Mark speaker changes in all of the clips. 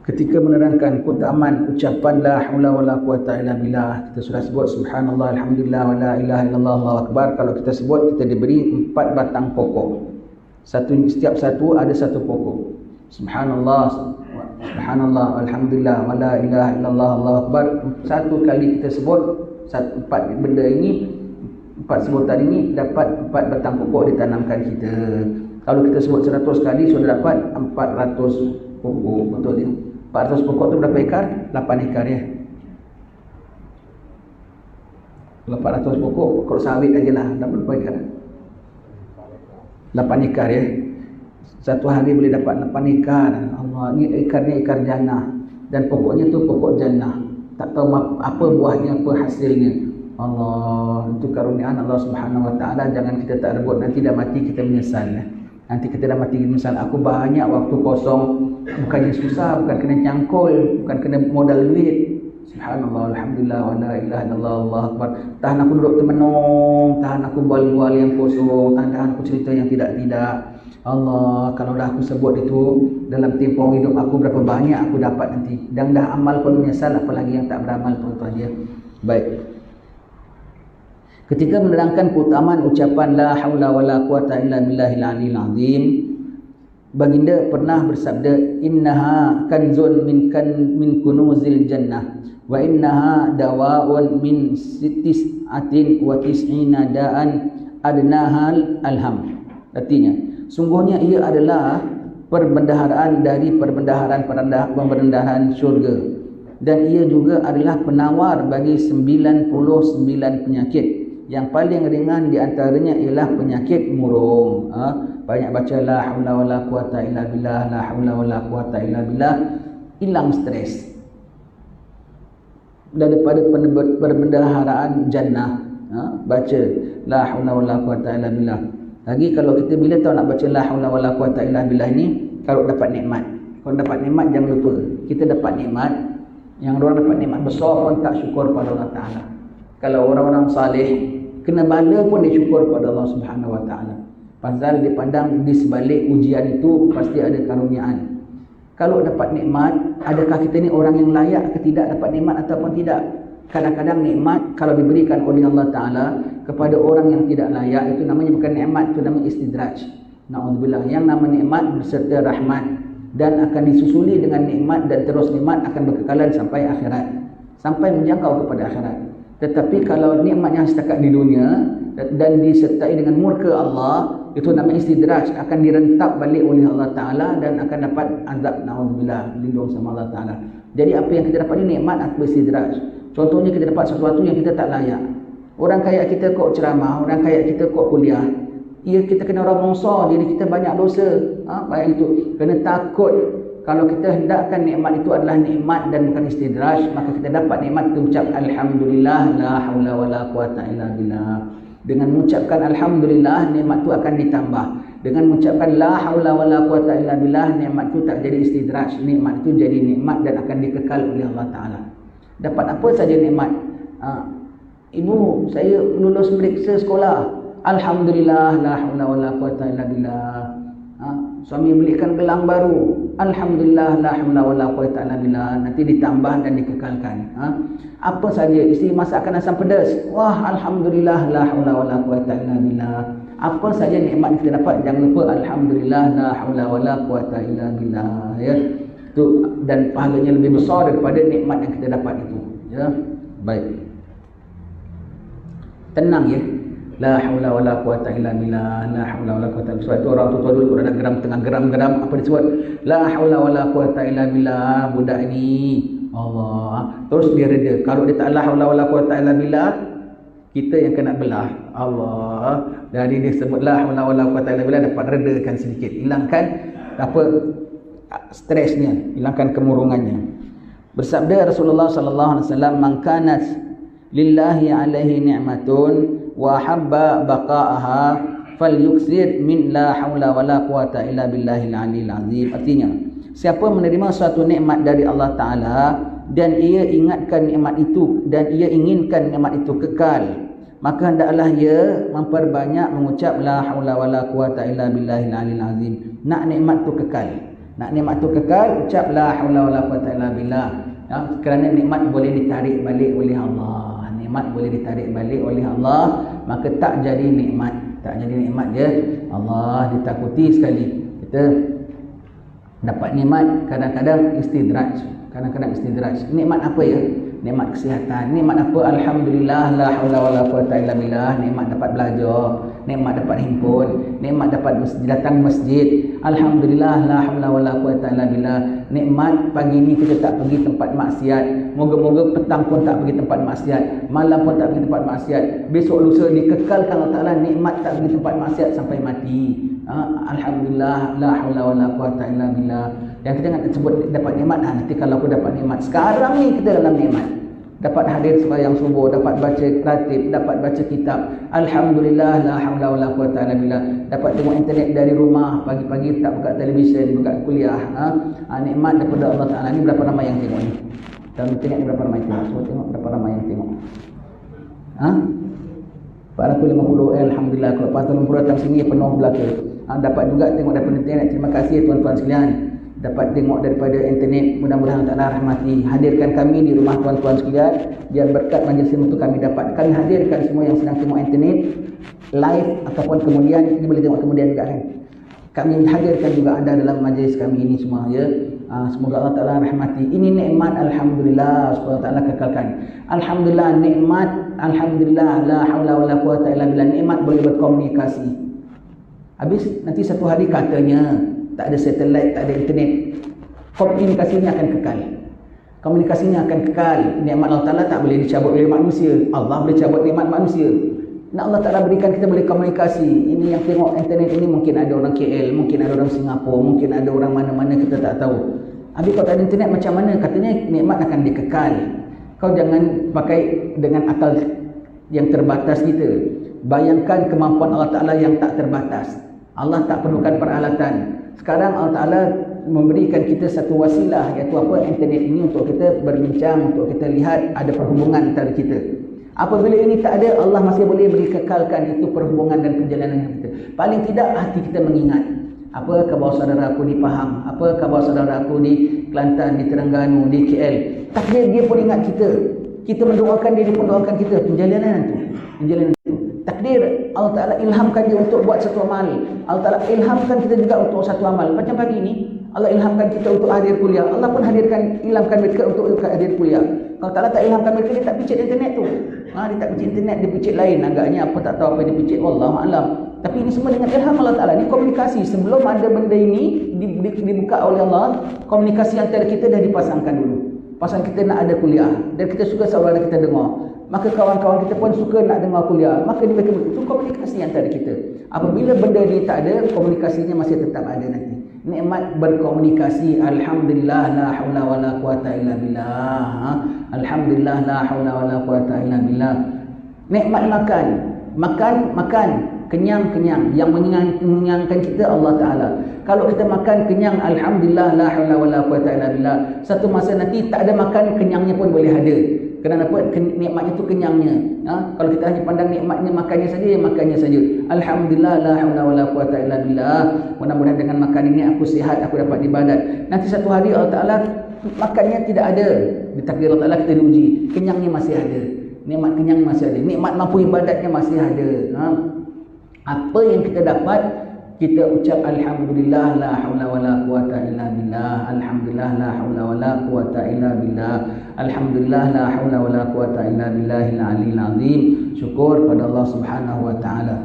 Speaker 1: Ketika menerangkan keutamaan ucapan la haula wala quwata illa billah, kita sudah sebut subhanallah, alhamdulillah, wala ilaha illallah, Allahu akbar. Kalau kita sebut, kita diberi 4 batang pokok. Setiap satu ada satu pokok. Subhanallah, subhanallah, alhamdulillah, wala ilaha illallah, Allahu akbar. Satu kali kita sebut 4 benda ini, 4 sebutan ini, dapat 4 batang pokok ditanamkan kita. Kalau kita sebut 100 kali, sudah dapat 400 pokok. Betul dia? 400 pokok tu berapa ekar? 8 ekar ya. Kalau 400 pokok sawit aja lah, dapat berapa ekar? 8 ekar ya. Satu hari boleh dapat 8 ekar. Allah, ni ikarnya ikar jannah. Dan pokoknya tu pokok jannah. Tak tahu apa buahnya, apa hasilnya. Allah, itu karuniaan Allah Subhanahu Wa Taala. Jangan kita tak rebut, nanti dah mati kita menyesal. Nanti kita dah mati menyesal. Aku banyak waktu kosong, bukannya susah, bukan kena cangkul, bukan kena modal duit. Subhanallah, alhamdulillah, wa la ilaha illallah, Allahu akbar. Tahan aku duduk termenung, tahan aku bual-bual yang kosong, tahan aku cerita yang tidak-tidak. Allah, kalau dah aku sebut itu dalam tempoh hidup aku, berapa banyak aku dapat nanti. Dan dah amal pun menyesal, apalagi yang tak beramal, tuan-tuan dia. Baik. Ketika menerangkan keutamaan ucapan la haula wala quwata illa billahil aliyil azim, baginda pernah bersabda, innaha kanzun min kunuzil jannah wa innaha dawa'un min sittis'atin wa tis'ina da'an adnahal alham. Artinya, sungguhnya ia adalah perbendaharaan dari perbendaharaan syurga, dan ia juga adalah penawar bagi 99 penyakit. Yang paling ringan di antaranya ialah penyakit murung. Banyak baca la haula wala quwata illa billah, la haula wala quwata illa billah, hilang stres. Daripada perbendaharaan jannah, baca la haula wala quwata illa billah. Lagi kalau kita bila tahu nak baca la haula wala quwata illa billah ni, kalau dapat nikmat. Kalau dapat nikmat jangan lupa. Kita dapat nikmat, yang orang dapat nikmat besar pun tak syukur pada Allah Taala. Kalau orang-orang salih kena bala pun dia syukur pada Allah Subhanahu Wa Taala. Pasal dipandang di sebalik ujian itu pasti ada karuniaan. Kalau dapat nikmat, adakah kita ni orang yang layak ke tidak dapat nikmat ataupun tidak? Kadang-kadang nikmat kalau diberikan oleh Allah Taala kepada orang yang tidak layak, itu namanya bukan nikmat, itu namanya istidraj. Na'udzubillah. Yang nama nikmat berserta rahmat, dan akan disusuli dengan nikmat, dan terus nikmat akan berkekalan sampai akhirat, sampai menjangkau kepada akhirat. Tetapi kalau nikmat yang setakat di dunia dan disertai dengan murka Allah, itu namanya istidraj, akan direntap balik oleh Allah Ta'ala dan akan dapat azab. Na'udzubillah, lindung sama Allah Ta'ala. Jadi apa yang kita dapat ni nikmat atau istidraj. Contohnya kita dapat sesuatu yang kita tak layak. Orang kaya kita kok ceramah, orang kaya kita kok kuliah. Kita kena orang mongsa, diri kita banyak dosa. Baik itu, kena takut. Kalau kita hendakkan nikmat itu adalah nikmat dan bukan istidraj, maka kita dapat nikmat itu ucap alhamdulillah, la haula wala quwata illa billah. Dengan mengucapkan alhamdulillah, nikmat itu akan ditambah. Dengan mengucapkan la haula wala quwata illa billah, nikmat itu tak jadi istidraj, nikmat itu jadi nikmat dan akan dikekal oleh Allah Taala. Dapat apa saja nikmat. Ibu, saya lulus periksa sekolah. Alhamdulillah, la haula wala quwata illa billah. Suami belikan gelang baru. Alhamdulillah, la haula wala quwata illa billah. Nanti ditambah dan dikekalkan. Apa saja, isteri masakkan asam pedas. Wah, alhamdulillah, la haula wala quwata illa billah. Apa saja nikmat yang kita dapat, jangan lupa alhamdulillah, la haula wala quwata illa billah. Ya. Itu, dan pahalanya lebih besar daripada nikmat yang kita dapat itu. Ya. Baik. Tenang ya. La haula wala quwata illa billah, la haula wala quwata illa billah. Sebab itu orang tua dulu kalau ada geram tengah geram apa disebut? La haula wala quwata illa billah, budak ni Allah. Terus dia reda. Kalau dia tak la haula wala quwata illa billah, kita yang kena belah. Allah. Dari dia sebut la haula wala quwata illa billah, dapat redakan sedikit. Hilangkan apa stresnya, hilangkan kemurungannya. Bersabda Rasulullah sallallahu alaihi wasallam, "Man kanat lillahi alaihi ni'matun wa habba baqa'aha falyuksir min la haula wala quwata illa billahil aliyil azim." Artinya, siapa menerima suatu nikmat dari Allah Taala dan ia ingatkan nikmat itu dan ia inginkan nikmat itu kekal, maka hendaklah ia memperbanyak mengucap la haula wala quwata illa billahil aliyil azim. Nak nikmat itu kekal. Nak nikmat tu kekal, ucap la haula wala quwata illa billah. Ya, kerana nikmat boleh ditarik balik oleh Allah. Nikmat boleh ditarik balik oleh Allah, maka tak jadi nikmat. Tak jadi nikmat je. Allah ditakuti sekali. Kita dapat nikmat kadang-kadang istidraj. Kadang-kadang istidraj. Nikmat apa ya? Nikmat kesihatan. Nikmat apa? Alhamdulillah la haula wala quwata illa billah. Nikmat dapat belajar, nikmat dapat himpun, nikmat dapat datang masjid. Alhamdulillah la haula wala quwata illa billah. Nikmat pagi ni kita tak pergi tempat maksiat. Moga-moga petang pun tak pergi tempat maksiat, malam pun tak pergi tempat maksiat. Besok lusa dikekalkan Allah Taala nikmat tak pergi tempat maksiat sampai mati. Alhamdulillah la haula wala quwata illa billah. Yang kita nak sebut dapat nikmat, nanti kalau aku dapat nikmat sekarang ni, kita dalam nikmat. Dapat hadir sembahyang subuh, dapat baca ratib, dapat baca kitab. Alhamdulillah la haula wala quwata illa billah. Dapat tengok internet dari rumah, pagi-pagi tak buka televisyen, buka kuliah. Nikmat daripada Allah Taala. Ni berapa ramai yang tengok ni? Dalam internet ni berapa ramai tengok? Cuba tengok berapa ramai yang tengok. 450. Alhamdulillah. Kalau 450 datang sini penuh belaka. Dapat juga tengok daripada internet. Terima kasih tuan-tuan sekalian. Dapat tengok daripada internet. Mudah-mudahan Allah Ta'ala rahmati. Hadirkan kami di rumah tuan-tuan sekalian. Biar berkat majlis ilmu itu kami dapat. Kami hadirkan semua yang sedang tengok internet live ataupun kemudian. Ini boleh tengok kemudian juga kan. Kami hadirkan juga anda dalam majlis kami ini semua ya. Semoga Allah Ta'ala rahmati. Ini nikmat Alhamdulillah. Semoga Allah Ta'ala kekalkan. Alhamdulillah nikmat. Alhamdulillah la haula wala quwata illa billah. Nikmat boleh berkomunikasi. Habis nanti satu hari katanya tak ada satelit, tak ada internet, komunikasinya akan kekal. Komunikasinya akan kekal. Nikmat Allah Ta'ala tak boleh dicabut oleh manusia. Allah boleh cabut nikmat manusia. Nak Allah Ta'ala berikan kita boleh komunikasi. Ini yang tengok internet ini mungkin ada orang KL, mungkin ada orang Singapura, mungkin ada orang mana-mana kita tak tahu. Habis kalau tak ada internet macam mana? Katanya nikmat akan dikekal. Kau jangan pakai dengan akal yang terbatas kita. Bayangkan kemampuan Allah Ta'ala yang tak terbatas. Allah tak perlukan peralatan. Sekarang Allah Ta'ala memberikan kita satu wasilah, iaitu apa? Internet ini untuk kita berbincang, untuk kita lihat ada perhubungan antara kita. Apabila ini tak ada, Allah masih boleh beri kekalkan itu perhubungan dan perjalanan kita. Paling tidak hati kita mengingat. Apa khabar saudara aku di Pahang? Apa khabar saudara aku di Kelantan, di Terengganu, di KL? Takdir dia pun ingat kita. Kita mendoakan dia, dia pun doakan kita. Perjalanan itu. Perjalanan itu. Takdir Allah Ta'ala ilhamkan dia untuk buat satu amal. Allah Ta'ala ilhamkan kita juga untuk satu amal. Macam pagi ni Allah ilhamkan kita untuk hadir kuliah. Allah pun ilhamkan mereka untuk hadir kuliah. Kalau Ta'ala tak ilhamkan mereka, dia tak picit internet tu. Dia tak picit internet, dia picit lain. Agaknya apa tak tahu apa dia picit, wallahualam. Tapi ini semua dengan ilham Allah Ta'ala. Ini komunikasi. Sebelum ada benda ini dibuka oleh Allah, komunikasi antara kita dah dipasangkan dulu. Pasal kita nak ada kuliah dan kita suka saudara kita dengar, maka kawan-kawan kita pun suka nak dengar kuliah, maka mereka itu komunikasi antara kita. Apabila benda ni tak ada, komunikasinya masih tetap ada nanti. Nikmat berkomunikasi. Alhamdulillah la haula wala quwata illa billah. Alhamdulillah la haula wala quwata illa billah. Nikmat makan, kenyang. Yang mengenyangkan kita Allah Ta'ala. Kalau kita makan kenyang, alhamdulillah la haula wala quwata illa billah. Satu masa nanti tak ada makan, kenyangnya pun boleh ada. Kenapa? Nikmatnya itu kenyangnya. Kalau kita hanya pandang nikmatnya makannya saja, ya makannya saja. Alhamdulillah la haula wala quwata illa billah. Mudah-mudahan dengan makan ini aku sihat, aku dapat ibadat. Nanti satu hari Allah Ta'ala makannya tidak ada. Di takdir Allah Ta'ala kita diuji. Kenyangnya masih ada. Nikmat kenyang masih ada. Nikmat mampu ibadatnya masih ada. Apa yang kita dapat, kita ucap alhamdulillah la haula wala quwata illa billah. Alhamdulillah la haula wala quwata illa billah. Alhamdulillah la haula wala quwata illa billahil aliyil azim. Syukur pada Allah Subhanahu wa taala.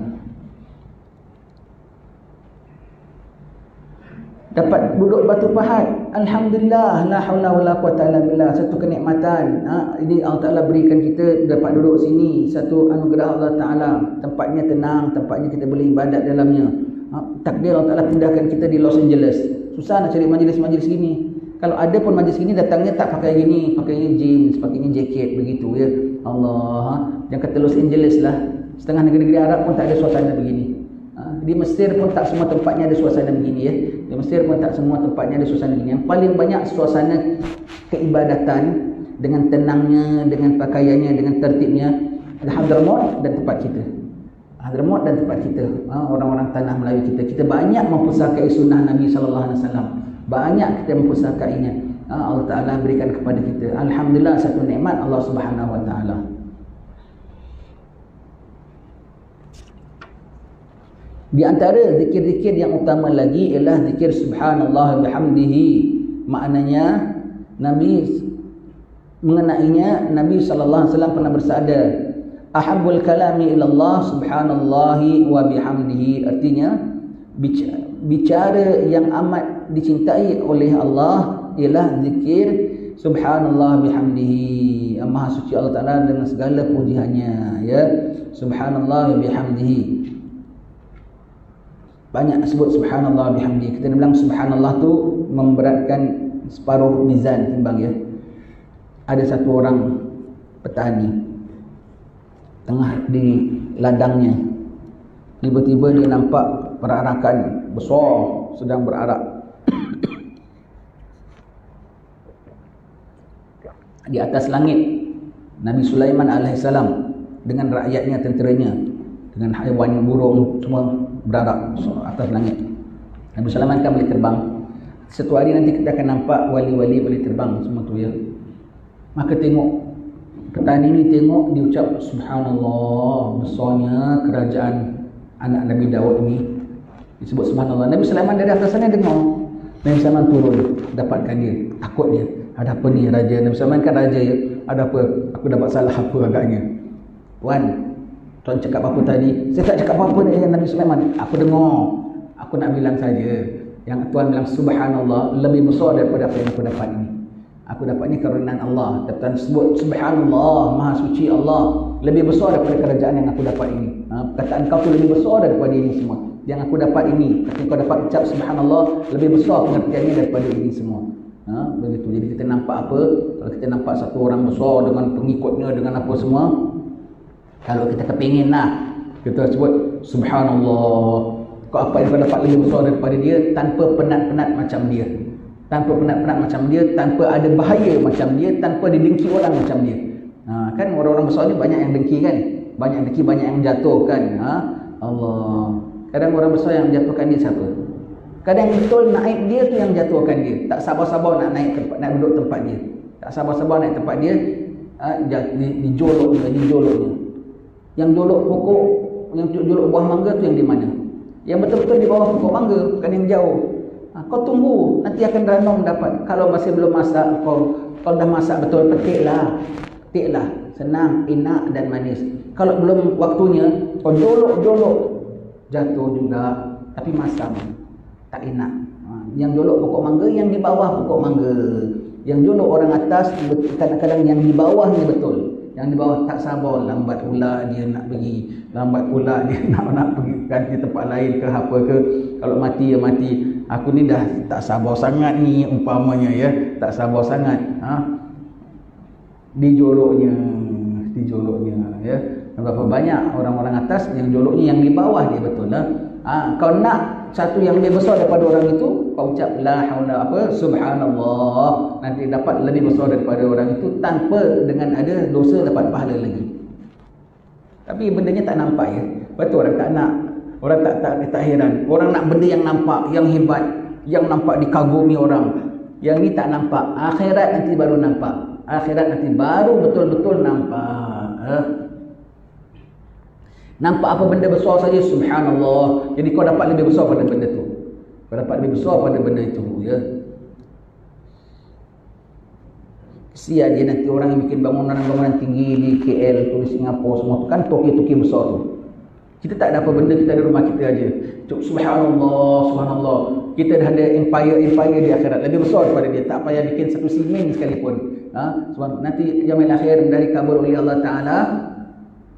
Speaker 1: Dapat duduk batu pahat, alhamdulillah la haula wala quwata illa billah. Satu kenikmatan. Ini Allah Taala berikan kita dapat duduk sini, satu anugerah Allah Taala. Tempatnya tenang, tempatnya kita boleh ibadat dalamnya. Takdir Allah Taala pindahkan kita di Los Angeles. Susah nak cari majlis-majlis gini. Kalau ada pun majlis gini, datangnya tak pakai gini, pakainya jeans, pakainya jaket begitu ya. Allah, yang kata Los Angeles lah. Setengah negeri-negeri Arab pun tak ada suasana begini. Di Mesir pun tak semua tempatnya ada suasana begini ya. Di Mesir pun tak semua tempatnya ada suasana begini. Yang paling banyak suasana keibadatan dengan tenangnya, dengan pakaiannya, dengan tertibnya Hadramaut dan tempat kita. Hadramaut dan tempat kita. Orang-orang tanah Melayu kita. Kita banyak mempusakai sunnah Nabi sallallahu alaihi wasallam. banyak kita mempursakainya. Allah Ta'ala berikan kepada kita. Alhamdulillah, satu nikmat Allah Subhanahu Wa Ta'ala. Di antara zikir-zikir yang utama lagi ialah zikir subhanallah bihamdihi. Maknanya mengenainya Nabi SAW pernah bersabda, ahabbul kalami ilallah subhanallahi wa bihamdihi. Artinya bicara yang amat dicintai oleh Allah ialah zikir subhanallah bihamdihi. Maha suci Allah Ta'ala dengan segala pujiannya, ya. Subhanallah bihamdihi. Banyak sebut subhanallah bihamdihi. Kita bilang subhanallah tu memberatkan separuh mizan timbang, ya. Ada satu orang petani tengah di ladangnya, tiba-tiba dia nampak perarakan besar sedang berarak di atas langit. Nabi Sulaiman alaihissalam dengan rakyatnya, tenteranya, dengan haiwan burung semua berarak atas langit. Nabi Sulaiman kan boleh terbang. Satu hari nanti kita akan nampak wali-wali boleh terbang semua tu, ya. Maka tengok petani ni, tengok dia ucap subhanallah, besarnya kerajaan anak Nabi Daud ni. Disebut subhanallah. Nabi Sulaiman dari atas sana dengar. Nabi Sulaiman turun, dapatkan dia. Takut dia. Ada apa ni raja? Nabi Sulaiman kan raja, ya. Ada apa? Aku dapat salah apa agaknya? Tuan cakap apa tadi? Saya tak cakap apa-apa dengan Nabi Sulaiman. Aku dengar. Aku nak bilang saja. Yang Tuan bilang subhanallah lebih besar daripada apa yang aku dapat ini. Aku dapat ni kerunan Allah. Tuan sebut subhanallah, maha suci Allah, lebih besar daripada kerajaan yang aku dapat ini. Perkataan kau tu lebih besar daripada ini semua. Yang aku dapat ini, ketika kau dapat ucap subhanallah, lebih besar pengertiannya daripada ini semua. Begitu. Jadi kita nampak apa? Kalau kita nampak satu orang besar dengan pengikutnya, dengan apa semua, kalau kita kepingin lah, kita sebut subhanallah. Kau apa yang kau dapat lebih besar daripada dia, tanpa penat-penat macam dia, tanpa penat-penat macam dia, tanpa ada bahaya macam dia, tanpa didengki orang macam dia. Kan orang-orang besar ni banyak yang dengki kan, banyak yang dengki, banyak yang jatuhkan. Allah. Kadang orang besar yang jatuhkan dia siapa? Kadang betul naik dia tu yang jatuhkan dia. Tak sabar-sabar nak naik tempat, nak duduk tempat dia. Tak sabar-sabar naik tempat dia, dijoloknya. Yang jolok pokok, yang jolok buah mangga tu yang di mana? Yang betul-betul di bawah pokok mangga, bukan yang jauh. Kau tunggu, nanti akan ranum dapat. Kalau masih belum masak, kau dah masak betul, petiklah. Senang, enak dan manis. Kalau belum waktunya, kau jolok, jatuh juga, tapi masam, tak enak. Yang jolok pokok mangga, yang di bawah pokok mangga. Yang jolok orang atas, kadang-kadang yang di bawah ni betul. Yang di bawah tak sabar, lambat pula dia nak pergi, lambat pula dia nak pergi ganti tempat lain ke apa ke. Kalau mati ya mati. Aku ni dah tak sabar sangat ni umpamanya, ya, tak sabar sangat. Dijoloknya, ya. Berapa banyak orang-orang atas yang joloknya yang di bawah dia, betul lah. Kau nak satu yang lebih besar daripada orang itu, kau ucap la haula subhanallah, nanti dapat lebih besar daripada orang itu tanpa dengan ada dosa, dapat pahala lagi. Tapi bendanya tak nampak, ya. Betul, orang tak nak. Orang tak heran. Orang nak benda yang nampak, yang hebat, yang nampak dikagumi orang. Yang ni tak nampak. Akhirat nanti baru nampak. Akhirat nanti baru betul-betul nampak. Nampak apa benda besar saja, subhanallah. Jadi kau dapat lebih besar pada benda tu. Kau dapat lebih besar pada benda itu, ya. Kesian dia nanti orang yang bikin bangunan-bangunan tinggi di KL tu, di Singapura semua tu, kan toki-toki besar tu. Kita tak ada apa benda, kita ada rumah kita aja. Subhanallah. Kita dah ada empire di akhirat lebih besar daripada dia. Tak payah bikin satu simen sekalipun. Nanti yaumil akhir dari kabul oleh Allah Ta'ala.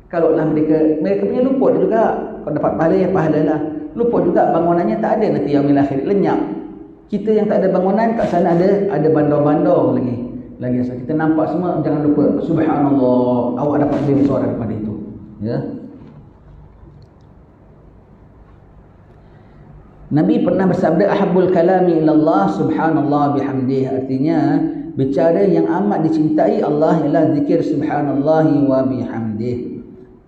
Speaker 1: Kalaulah mereka punya luput juga, kalau dapat pahala ya pahala lah. Luput juga bangunannya tak ada nanti yaumil akhir, lenyap. Kita yang tak ada bangunan, kat sana ada bandar-bandar lagi. So, kita nampak semua, jangan lupa subhanallah, awak dapat lebih besar daripada itu, ya. Nabi pernah bersabda ahabbul kalami ilallah subhanallah bihamdihi. Artinya bicara yang amat dicintai Allah ialah zikir subhanallahi wa bihamdihi.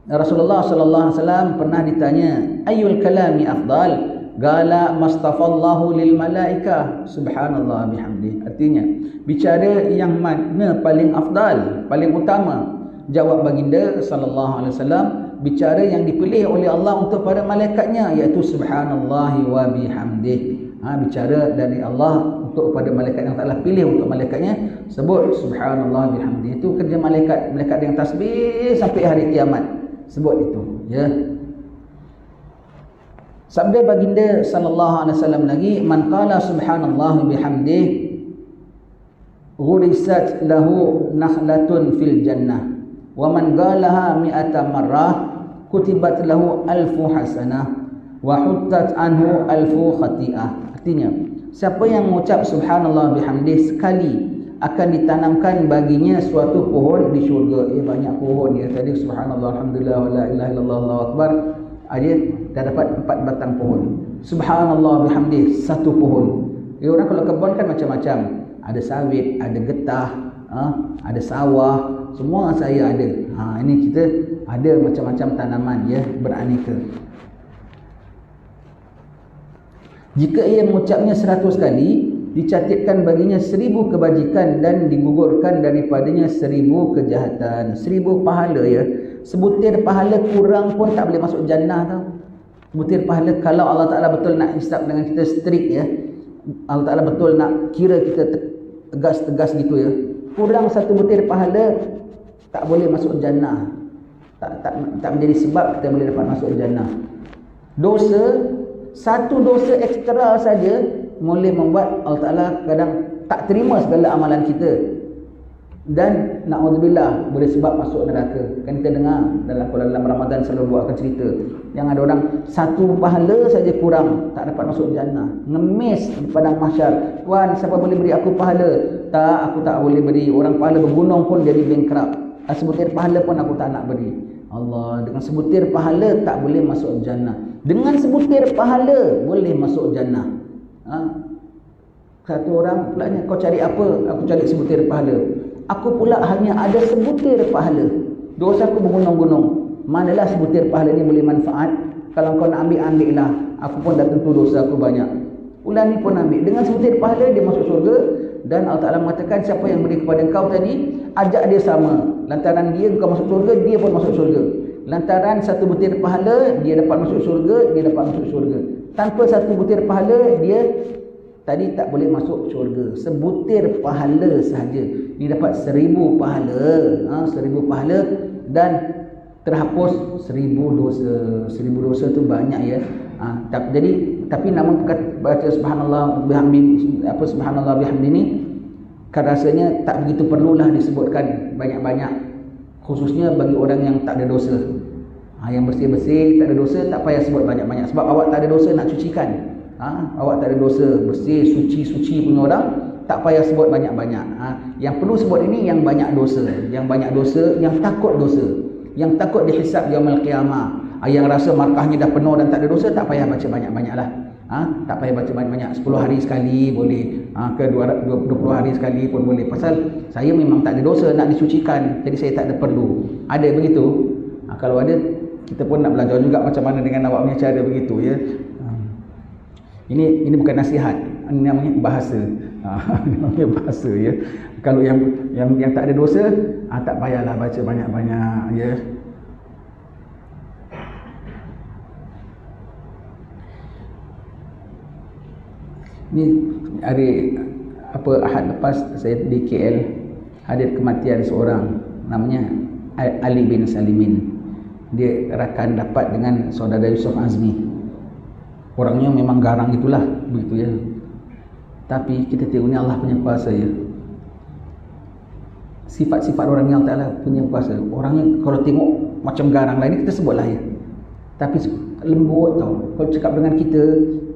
Speaker 1: Rasulullah sallallahu alaihi wasallam pernah ditanya, ayyul kalami afdal? Gala mastafallahu lil malaika. Subhanallah bihamdi. Artinya, bicara yang mana paling afdal, paling utama? Jawab baginda sallallahu alaihi wasallam, bicara yang dipilih oleh Allah untuk para malaikatnya, iaitu subhanallahi wa bihamdih. Bicara dari Allah untuk pada malaikat yang taklah pilih untuk malaikatnya, sebut subhanallah bihamdih. Itu kerja malaikat, malaikat yang tasbih sampai hari kiamat. Sebut itu, ya. Sabda baginda sallallahu alaihi wasallam lagi, man qala subhanallah bihamdih ghurisat lahu nakhlatun fil jannah wa man qalaha mi'ata marrah kutibat lahu alfu hasanah wa huttat anhu alfu khati'ah. Artinya, siapa yang mengucap subhanallah bihamdih sekali akan ditanamkan baginya suatu pohon di syurga. Banyak pohon ya. Tadi subhanallah alhamdulillah wa la ilaha illallah Allahu akbar, dia dah dapat 4 batang pohon. Subhanallah bihamdih, 1 pohon. Orang kalau kebun kan macam-macam. Ada sawit, ada getah, ada sawah, semua saya ada. Ini kita ada macam-macam tanaman ya, beraneka. Jika ia mengucapnya 100 kali, dicatatkan baginya 1000 kebajikan dan digugurkan daripadanya 1000 kejahatan. 1000 pahala ya. Sebutir pahala kurang pun tak boleh masuk jannah tau. Sebutir pahala, kalau Allah Ta'ala betul nak hisap dengan kita strict ya, Allah Ta'ala betul nak kira kita tegas-tegas gitu ya, kurang 1 butir pahala tak boleh masuk jannah. Tak menjadi sebab kita boleh dapat masuk jannah. Dosa, 1 dosa ekstra saja boleh membuat Allah Ta'ala kadang tak terima segala amalan kita. Dan na'udzubillah, boleh sebab masuk neraka. Kan kita dengar dalam Ramadan selalu buatkan cerita yang ada orang 1 pahala saja kurang, tak dapat masuk jannah. Ngemis di padang mahsyar, Tuhan siapa boleh beri aku pahala? Tak, aku tak boleh beri. Orang pahala bergunung pun jadi bankrupt. Sebutir pahala pun aku tak nak beri. Allah, dengan sebutir pahala tak boleh masuk jannah. Dengan sebutir pahala boleh masuk jannah. Satu orang pula ni, kau cari apa? Aku cari sebutir pahala. Aku pula hanya ada sebutir pahala. Dosa aku bergunung-gunung. Manalah sebutir pahala ni boleh manfaat? Kalau kau nak ambil, ambillah. Aku pun dah tentu dosa aku banyak. Ulang ni pun ambil. Dengan sebutir pahala dia masuk surga. Dan Allah Ta'ala mengatakan siapa yang beri kepada kau tadi, ajak dia sama. Lantaran dia kau masuk surga, dia pun masuk surga. Lantaran 1 butir pahala, dia dapat masuk surga, dia dapat masuk surga. Tanpa 1 butir pahala, dia tadi tak boleh masuk syurga. Sebutir pahala sahaja dia dapat 1000 pahala. 1000 pahala dan terhapus 1000 dosa. 1000 dosa tu banyak ya. Tapi namun baca subhanallah bihamdi, subhanallah bihamdi ni kan rasanya tak begitu perlulah disebutkan banyak-banyak, khususnya bagi orang yang tak ada dosa. Yang bersih-bersih tak ada dosa tak payah sebut banyak-banyak, sebab awak tak ada dosa nak cucikan. Awak tak ada dosa, bersih, suci punya orang, tak payah sebut banyak-banyak. Yang perlu sebut ini yang banyak dosa, yang takut dosa, yang takut dihisab yaumul qiyamah. Yang rasa markahnya dah penuh dan tak ada dosa, tak payah baca banyak-banyak lah. Tak payah baca banyak-banyak. 10 hari sekali boleh, ke 20 hari sekali pun boleh. Pasal saya memang tak ada dosa nak disucikan, jadi saya tak ada perlu. Ada begitu? Kalau ada, kita pun nak belajar juga macam mana dengan awak punya cara begitu ya. Ini bukan nasihat, ini namanya bahasa. Namanya bahasa ya. Kalau yang tak ada dosa, tak payahlah baca banyak-banyak ya. Ni hari Ahad lepas saya di KL hadir kematian seorang namanya Ali bin Salimin. Dia rakan dapat dengan saudara Yusuf Azmi. Orangnya memang garang itulah, begitu ya. Tapi kita tengok ni Allah punya kuasa ya. Sifat-sifat orang yang Allah punya kuasa. Orangnya kalau tengok macam garang lain, kita sebutlah ya. Tapi lembut tau. Kalau cakap dengan kita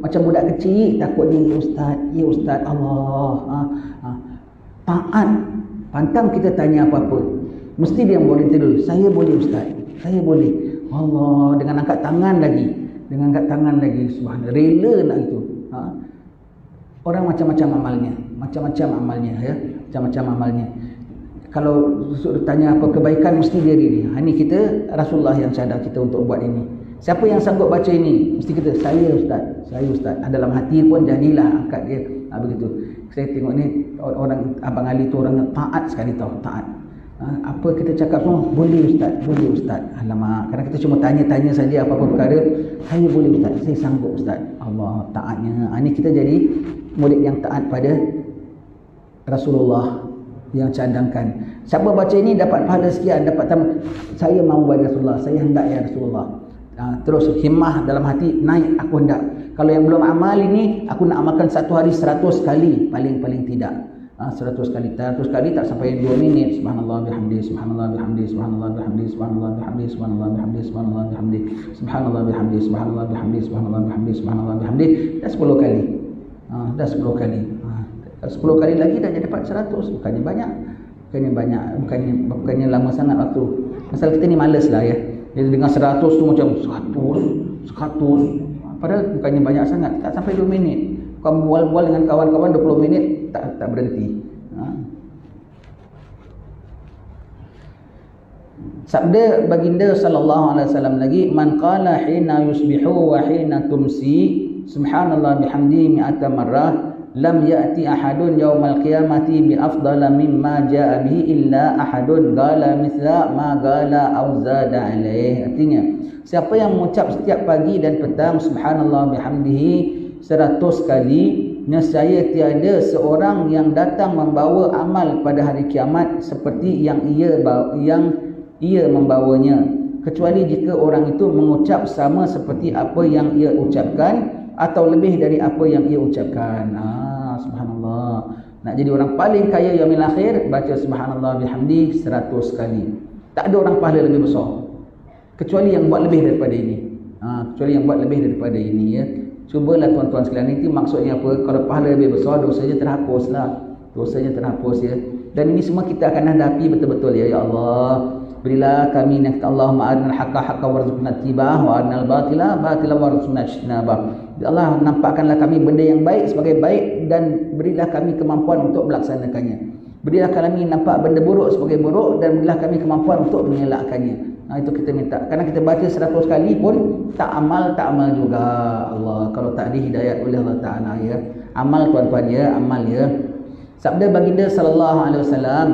Speaker 1: macam budak kecil, takut dia, ya ustaz, Allah. Taat. Pantang kita tanya apa-apa, mesti dia boleh tidur. Saya boleh ustaz, saya boleh. Allah, dengan angkat tangan lagi. Subhanallah, rela nak itu. Orang macam-macam amalnya, ya, macam-macam amalnya. Kalau suruh tanya apa kebaikan, mesti dia diri. Ini kita Rasulullah yang cadar kita untuk buat ini. Siapa yang sanggup baca ini? Mesti kita, saya ustaz. Dalam hati pun jadilah angkat dia. Begitu. Saya tengok ni orang Abang Ali tu orang taat sekali tau, taat. Apa kita cakap semua, boleh ustaz. Alamak, kadang kita cuma tanya-tanya saja apa-apa perkara, saya boleh ustaz, saya sanggup ustaz. Allah, taatnya. Ini kita jadi murid yang taat pada Rasulullah yang cadangkan. Siapa baca ini dapat pahala sekian, dapat saya mahu pada Rasulullah, saya hendak ya Rasulullah. Terus himmah dalam hati naik, aku hendak. Kalau yang belum amal ini, aku nak amalkan satu hari 100 kali paling tidak. 100 kali tak sampai 2 minit. Subhanallah bihamdi, subhanallah bihamdi, subhanallah bihamdi, subhanallah bihamdi, subhanallah bihamdi, subhanallah bihamdi, subhanallah bihamdi, subhanallah bihamdi, subhanallah bihamdi, subhanallah bihamdi. Dah 10 kali. Dah 10 kali. 10 kali lagi dah dapat 100. Bukannya bukannya lama sangat waktu. Masalah kita ni malas lah ya. Jadi dengan 100 tu macam 100. Padahal bukannya banyak sangat. Tak sampai 2 minit. Kau bual-bual dengan kawan-kawan 20 minit tak berhenti. Sabda baginda sallallahu alaihi wasallam lagi, man qala hina yusbihu wa hina tumsi subhanallah bihamdi mi'ata marrah lam ya'ti ahadun yaumal qiyamati bi afdala mimma ja'a bihi illa ahadun qala mithla ma qala aw zada alaih. Artinya, siapa yang mengucap setiap pagi dan petang subhanallah bihamdihi 100 kali, nescaya tiada seorang yang datang membawa amal pada hari kiamat seperti yang ia membawanya, kecuali jika orang itu mengucap sama seperti apa yang ia ucapkan atau lebih dari apa yang ia ucapkan. Subhanallah. Nak jadi orang paling kaya yaumil akhir, baca subhanallah bihamdi 100 kali. Tak ada orang pahala lebih besar kecuali yang buat lebih daripada ini. Ya. Cubalah tuan-tuan sekalian, itu maksudnya apa? Kalau pahala lebih besar, dosanya terhapus ya. Dan ini semua kita akan hadapi betul-betul ya. Ya Allah, berilah kami nikmat. Allahumma arinal haqqa haqqan warzuqna ittiba'ah wa arinal batila batilan warzuqna ijtinabah. Ya Allah, nampakkanlah kami benda yang baik sebagai baik dan berilah kami kemampuan untuk melaksanakannya. Berilah kami nampak benda buruk sebagai buruk dan berilah kami kemampuan untuk mengelakkannya. Itu kita minta. Karena kita baca 100 kali pun tak amal juga. Allah, kalau tak dihidayat oleh Allah Ta'ala ya. Amal tuan-tuan ya, amal ya. Sabda baginda sallallahu alaihi wasallam,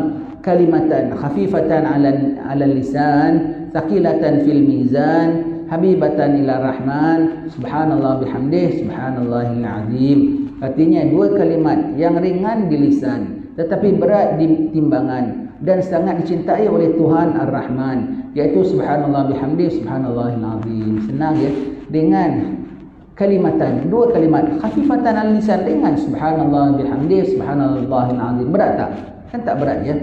Speaker 1: kalimatan khafifatan 'ala lisan, thaqilatan fil mizan, habibatan ila rahman, subhanallah bihamdih, subhanallahil azim. Artinya 2 kalimat yang ringan di lisan tetapi berat di timbangan dan sangat dicintai oleh Tuhan Ar-Rahman, iaitu subhanallah bihamdi, subhanallahil azim. Senang ya, dengan kalimatan, 2 kalimat khafifatan al-lisan, ringan, subhanallah bihamdi, subhanallahil azim. Berat tak? Kan tak berat ya.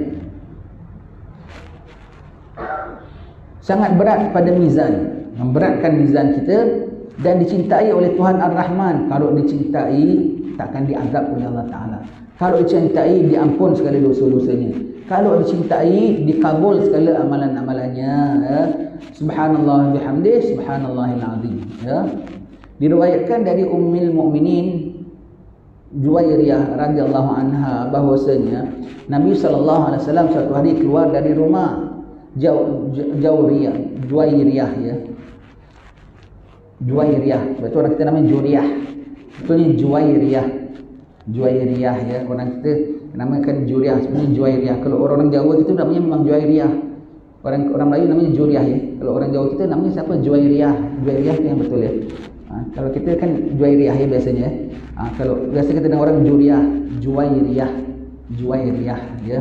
Speaker 1: Sangat berat pada mizan, memberatkan mizan kita, dan dicintai oleh Tuhan Ar-Rahman. Kalau dicintai, takkan diazab oleh Allah Ta'ala. Kalau dicintai, diampun segala dosa-dosanya. Kalau dicintai, dikabul segala amalan-amalannya ya. Subhanallah bihamdih, subhanallahil azim ya. Diriwayatkan dari Ummul Mukminin Juwairiyah radhiyallahu anha bahwasanya Nabi sallallahu alaihi wasallam satu hari keluar dari rumah Juwairiyah ya. Juwairiyah, betul orang kita namanya Juriyah. Betulnya Juwairiyah ya. Orang kita namakan Juriyah, sebenarnya Juwairiyah. Kalau orang Jawa kita namanya memang Juwairiyah. Orang Melayu namanya Juriyah ya. Kalau orang Jawa kita namanya siapa? Juwairiyah. Juwairiyah itu yang betul ya. Kalau kita kan Juwairiyah ya biasanya. Kalau biasa kita dengar orang Juriyah, Juwairiyah ya.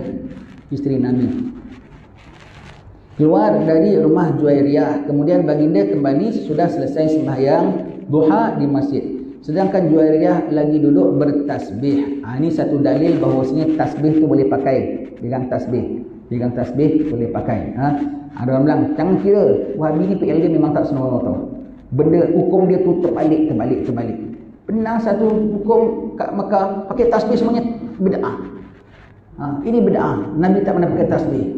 Speaker 1: Isteri Nabi. Keluar dari rumah Juwairiyah, kemudian baginda kembali sesudah selesai sembahyang duha di masjid. Sedangkan Juwairiyah lagi duduk bertasbih. Ini satu dalil bahawasanya tasbih tu boleh pakai. Pegang tasbih boleh pakai. Ada orang bilang, jangan kira Wahabi ni PLD memang tak senonoh tau. Benda hukum dia tu terbalik. Pernah satu hukum kat Mekah pakai tasbih semuanya bid'ah. Ini bid'ah. Nabi tak pernah pakai tasbih.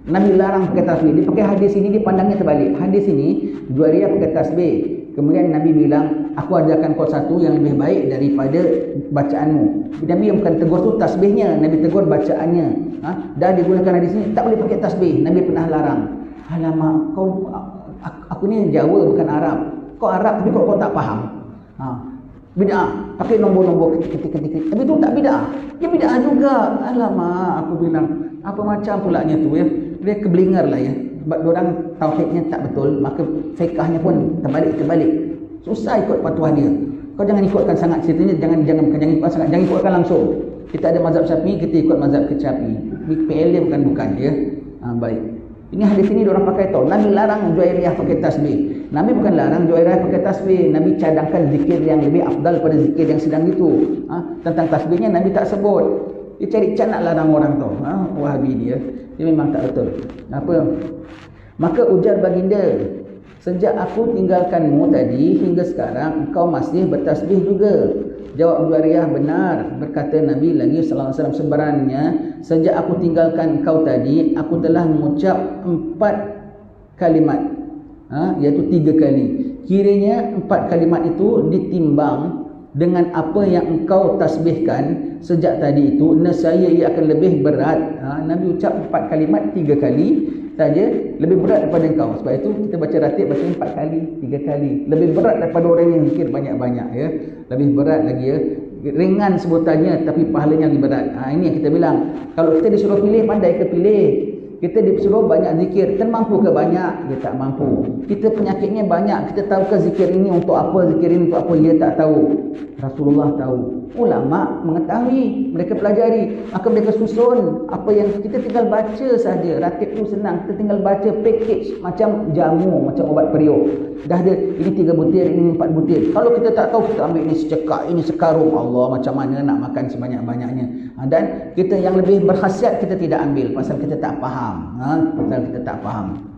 Speaker 1: Nabi larang pakai tasbih. Dia pakai hadis ini, dia pandangnya terbalik. Hadis ini Juwairiyah pakai tasbih. Kemudian Nabi bilang, aku ajarkan kau satu yang lebih baik daripada bacaanmu. Nabi yang bukan tegur tu tasbihnya, Nabi tegur bacaannya. Dah digunakan hadis ini, tak boleh pakai tasbih. Nabi pernah larang. Alamak, aku ni Jawa bukan Arab. Kau Arab tapi kau tak faham. Bid'ah, pakai nombor-nombor ketik-ketik. Tapi itu tak bid'ah. Dia bid'ah juga. Alamak, aku bilang, apa macam pulanya tu ya. Dia keblinger lah ya. Sebab diorang tauhidnya tak betul, maka fiqahnya pun terbalik. Susah ikut patuah dia. Kau jangan ikutkan sangat ceritanya, jangan ikut sangat, jangan ikutkan langsung. Kita ada mazhab Syafi'i, kita ikut mazhab Syafi'i. PL dia bukan ya. Baik. Ini hadis ini diorang pakai tahu. Nabi larang Juwairiyah pakai tasbih. Nabi bukan larang Juwairiyah pakai tasbih. Nabi cadangkan zikir yang lebih afdal pada zikir yang sedang itu. Tentang tasbihnya Nabi tak sebut. Dia cari canak larang orang tu. Wahabi dia. Dia memang tak betul. Apa? Maka ujar baginda, sejak aku tinggalkanmu tadi hingga sekarang engkau masih bertasbih juga. Jawab Juwairiyah, benar. Berkata Nabi lagi sallallahu alaihi wasallam sebenarnya, sejak aku tinggalkan engkau tadi, aku telah mengucap 4 kalimat, iaitu 3 kali. Kiranya 4 kalimat itu ditimbang dengan apa yang engkau tasbihkan sejak tadi itu, nescaya ia akan lebih berat. Nabi ucap 4 kalimat 3 kali saja, lebih berat daripada engkau. Sebab itu kita baca ratib, baca 4 kali, 3 kali. Lebih berat daripada orang yang zikir banyak-banyak ya. Lebih berat lagi ya. Ringan sebutannya tapi pahalanya lebih berat. Ini yang kita bilang. Kalau kita disuruh pilih, pandai ke pilih. Kita disuruh banyak zikir, kan mampu ke banyak? Dia tak mampu. Kita penyakitnya banyak, kita tahu ke zikir ini untuk apa, zikir ini untuk apa? Dia tak tahu. Rasulullah tahu. Ulama mengetahui, mereka pelajari, maka mereka susun apa yang kita tinggal baca saja. Ratib tu senang, kita tinggal baca package macam jamu, macam obat periuk. Dah ada ini 3 butir, ini 4 butir. Kalau kita tak tahu, kita ambil ini secekak, ini sekarung. Allah, macam mana nak makan sebanyak-banyaknya. Dan kita yang lebih berkhasiat kita tidak ambil pasal kita tak faham. Pasal kita tak faham.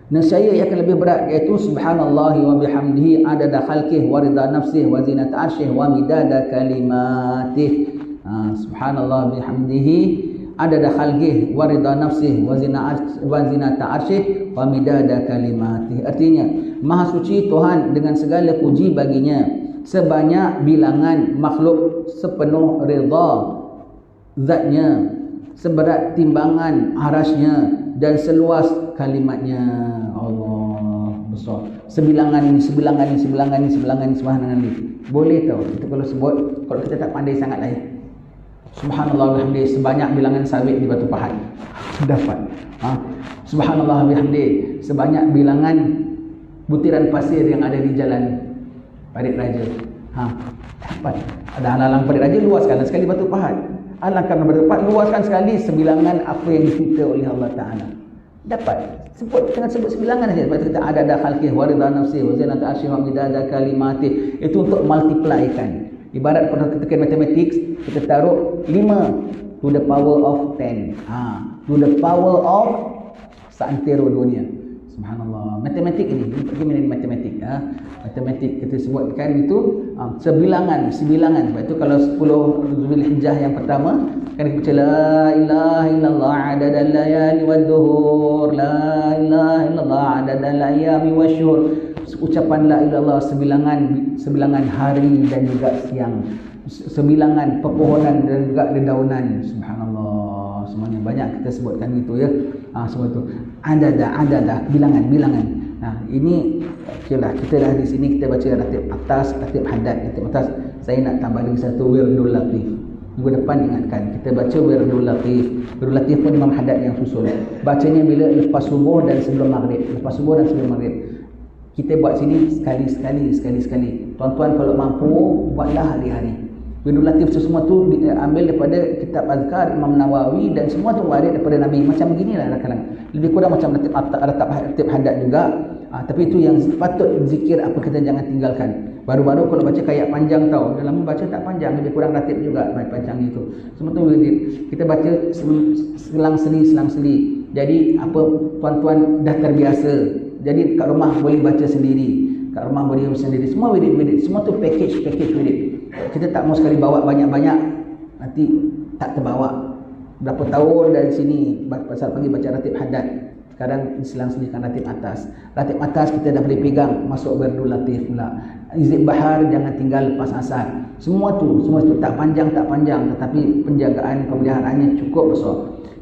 Speaker 1: Nescaya ia akan lebih berat, iaitu subhanallahi wa bihamdihi adada khalqih wa ridha nafsih wa zinata arsyih wa midada kalimatih. Subhanallah bihamdihi adada khalqih wa ridha nafsih wa zinata arsyih wa midada kalimatih. Artinya, maha suci Tuhan dengan segala puji baginya, sebanyak bilangan makhluk sepenuh ridha zatnya, seberat timbangan arasnya, dan seluas kalimatnya. Allah besar. Sebilangan ini, subhanallah. Boleh tahu. Itu kalau sebut, kalau kita tak pandai sangat lah ya. Subhanallah bihamdi, sebanyak bilangan sawit di Batu Pahat. Dapat. Subhanallah bihamdi, sebanyak bilangan butiran pasir yang ada di jalan Parit Raja. Dapat. Ada halalang Parit Raja, luaskan sekali Batu Pahat. Alangkah berdepan, luaskan sekali sebilangan apa yang dicipta oleh Allah Ta'ala. Dapat. Jangan sebut sebilangan saja. Sebab kita ada khalqih wa ridha nafsih wa zinata arsyih wa midada kalimatih. Itu untuk multiplykan. Ibarat kalau kita tekan matematik, kita taruh 5 to the power of 10. To the power of seantero dunia. Subhanallah. Matematik ini, bagaimana ini matematik? Matematik kita sebutkan itu sebilangan. Sebab itu kalau 10 Zulhijjah yang pertama, kan kita baca la ilaha illallah adadal layali wad-duhur, la ilaha illallah adadal ayami wasyhur. Ucapan la ilaha sebilangan hari dan juga siang. Sebilangan pepohonan dan juga dedaunan. Subhanallah. Semuanya banyak kita sebutkan itu ya. Semua itu ada bilangan. Ini okeylah, kita dah di sini, kita baca ratib atas, ratib haddad. Ratib atas, saya nak tambah lagi satu wirdul latif. Minggu depan ingatkan, kita baca wirdul latif. Wirdul latif pun Imam Haddad yang susun. Bacanya bila lepas subuh dan sebelum maghrib. Kita buat sini sekali. Tuan-tuan kalau mampu, buatlah hari-hari. Wirdul latif semua tu ambil daripada kitab Azkar Imam Nawawi, dan semua tu waris daripada Nabi. Macam beginilah kadang-kadang. Lebih kurang macam ratib haddad juga. Tapi itu yang patut zikir, apa kita jangan tinggalkan. Baru-baru kalau baca kayak panjang tau. Dalam baca tak panjang, lebih kurang ratib juga panjang itu. Semua tu kita baca selang-seli. Jadi apa, tuan-tuan dah terbiasa. Jadi kat rumah boleh baca sendiri. Semua wirid. Semua tu package wirid. Kita tak mau sekali bawa banyak-banyak, nanti tak terbawa. Berapa tahun dari sini pasal pagi baca ratib haddad, sekarang diselang-selikan ratib atas kita dah boleh pegang, masuk wirdul latif pula. Izib bahar jangan tinggal lepas asar. Semua tu tak panjang tetapi penjagaan pemeliharaannya cukup besar.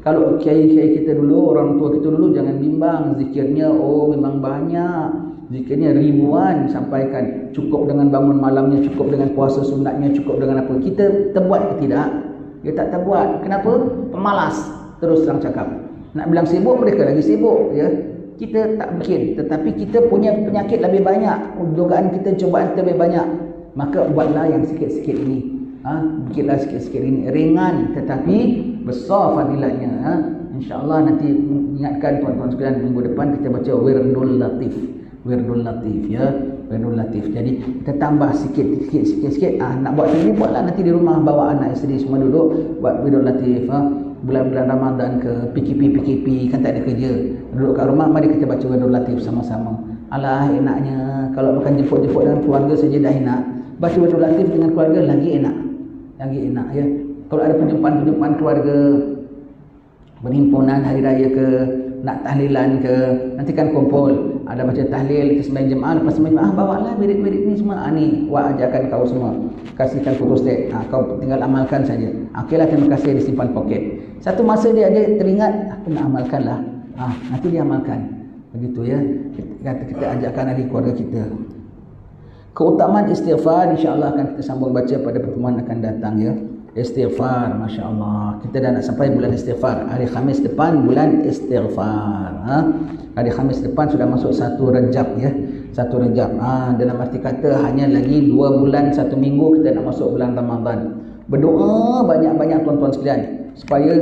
Speaker 1: Kalau kiai-kiai kita dulu, orang tua kita dulu, jangan bimbang zikirnya memang banyak, zikirnya ribuan, sampaikan cukup dengan bangun malamnya, cukup dengan puasa sunatnya, cukup dengan apa. Kita terbuat ke tidak? Dia tak terbuat. Kenapa? Pemalas. Terus terang cakap, nak bilang sibuk, mereka lagi sibuk, ya. Kita tak bikin, tetapi kita punya penyakit lebih banyak, dugaan kita, cubaan kita lebih banyak. Maka buatlah yang sikit-sikit ini, bikinlah sikit-sikit ini, ringan tetapi besar fadilatnya. InsyaAllah nanti ingatkan tuan-tuan sekalian, minggu depan kita baca Wirdul Latif, ya, Wirdul Latif. Jadi kita tambah sikit. Nak buat sendiri, buatlah nanti di rumah, bawa anak isteri semua duduk buat Wirdul Latif. Bulan-bulan Ramadan ke PKP kan tak ada kerja, duduk kat rumah, mari kita baca Wirdul Latif sama-sama. Alah, enaknya kalau makan jemput-jemput dengan keluarga saja dah enak, baca Wirdul Latif dengan keluarga lagi enak, ya. Kalau ada penjumpaan keluarga, berhimpunan hari raya ke, nak tahlilan ke, nanti kan kumpul, ada baca tahlil ke sembahyang jemaah, lepas sembahyang jemaah bawalah birit-birit ni semua. Ni ajarkan kau semua, kasihkan photostat, kau tinggal amalkan saja. Okeylah, terima kasih, disimpan poket. Satu masa dia teringat, aku nak amalkan lah, nanti dia amalkan. Begitu, ya. Kita ajarkan ahli keluarga kita. Keutamaan istighfar insya-Allah akan kita sambung baca pada pertemuan akan datang, ya. Istighfar, Masya Allah, kita dah nak sampai bulan istighfar. Hari Khamis depan bulan istighfar. Hari Khamis depan sudah masuk 1 Rejab, ya. 1 Rejab. Dalam arti kata hanya lagi 2 bulan 1 minggu kita nak masuk bulan Ramadan. Berdoa banyak-banyak tuan-tuan sekalian, supaya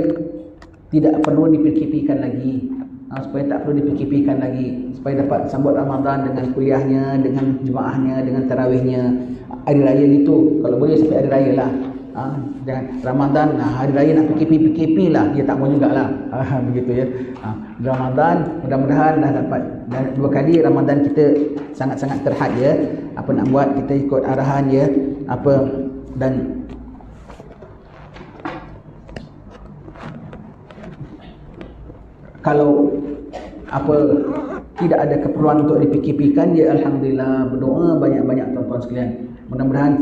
Speaker 1: tidak perlu dipikirkan lagi, supaya tak perlu dipikirkan lagi, supaya dapat sambut Ramadan dengan kuliahnya, dengan jemaahnya, dengan tarawihnya. Hari raya gitu, kalau boleh sampai hari raya lah. Jangan Ramadan hari raya nak PKP lah, dia tak mau jugalah. Begitu, ya. Ramadan mudah-mudahan dah dapat. Dan 2 kali Ramadan kita sangat-sangat terhad, ya. Apa nak buat, kita ikut arahan, ya. Dan kalau tidak ada keperluan untuk dipikirkan, ya alhamdulillah, berdoa banyak-banyak tuan-tuan sekalian. Mudah-mudahan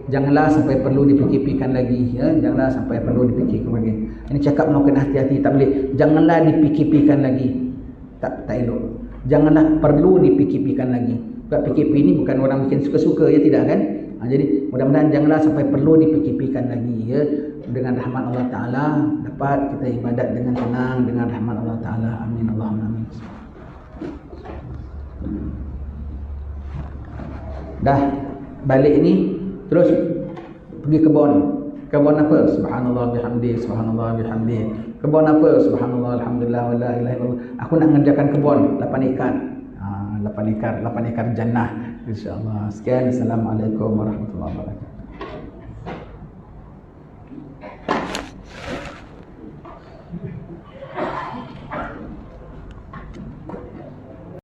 Speaker 1: janganlah sampai perlu dipikirkan lagi, ya. Janganlah sampai perlu dipikirkan lagi. Ini cakap melakukan hati-hati, tak boleh. Janganlah dipikirkan lagi. Tak elok. Janganlah perlu dipikirkan lagi. Sebab PKP ini bukan orang bikin suka-suka, ya, tidak kan? Jadi mudah-mudahan janganlah sampai perlu dipikirkan lagi, ya. Dengan rahmat Allah Ta'ala dapat kita ibadat dengan tenang, dengan rahmat Allah Ta'ala. Amin Allahumma amin. Dah balik ni, terus pergi kebun apa? Subhanallah bihamdi, subhanallah bihamdi. Kebun apa? Subhanallah alhamdulillah wala ilaha illallah. Aku nak mengerjakan kebun 8 ekar. 8 ekar jannah, insyaallah. Sekian, assalamualaikum warahmatullahi wabarakatuh.